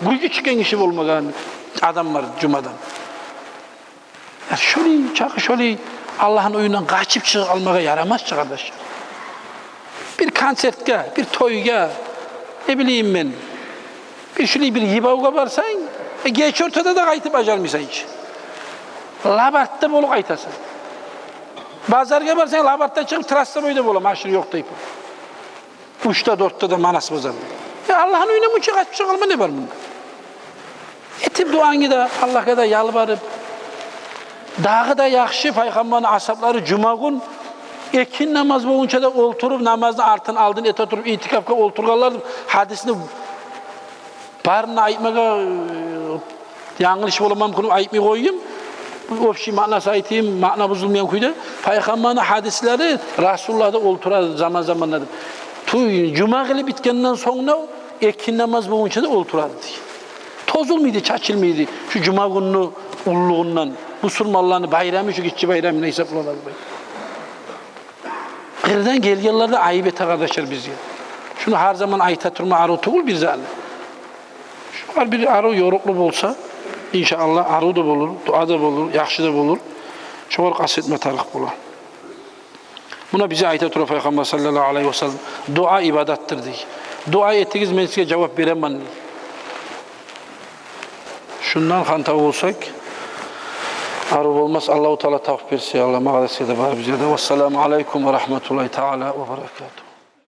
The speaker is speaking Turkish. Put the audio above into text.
Gülgü çıkan işi olmagan adam var cumadan. Ya şöyle çakı şöyle Allah'ın oyundan kaçıp çıkıp almaya yaramaz kardeş. Bir konsertge, bir toyga, ne bileyim ben, bir şöyle bir yibavga varsan, geç ortada da kayıtıp acarmıysan hiç. Labartta bolu kaytasın. Bazarga varsan labartta çıkıp trasta boyda bolu, maşını yok deyip. Uçta dörtte de manas bozardı. Allah'ın oyuna mı çıkıp açmış kalma ne var bunda? Etip duanı da Allah'a da yalvarıp, dağı da yakşı paygamberin asapları cuma gün ekin namaz boyunca da oturup namazını artın aldın et oturup itikafka oturganlardı. Hadisini barına aytmaga yanlış olamam konu aytmay koyayım. O şey manası aytayım, mana bozulmayan kuyda. Peygamberin hadisleri Resulullah'da oturar zaman zamanlarda. Cuma günü bitkenden sonra ekin namaz boyunca da oturardı. Tozulmaydı, çaçılmaydı şu cuma gününün ulluğundan. Musulmanların bayramı, şu gitçi bayramına hesapladılar. Kırdan gelgenlerde ayıp et arkadaşlar biz ya. Şunu her zaman ayta turma arı tuğul bir zaten. Şu var bir arı yoruklu olsa, inşallah arı da olur, dua da olur, yakşı da olur. Çoğul kasetme tarık bular. Buna bize ayta turma Peygamber sallallahu aleyhi ve sellem dua ibadattır diye. Dua ettiğiniz meclise cevap veremem. Şundan hanta olsak, arı olmaz. Allah-u Teala tavuk versin. Allah mağarası da var bize de. Vesselamu aleyküm ve rahmetullahi teala ve berekatuhu.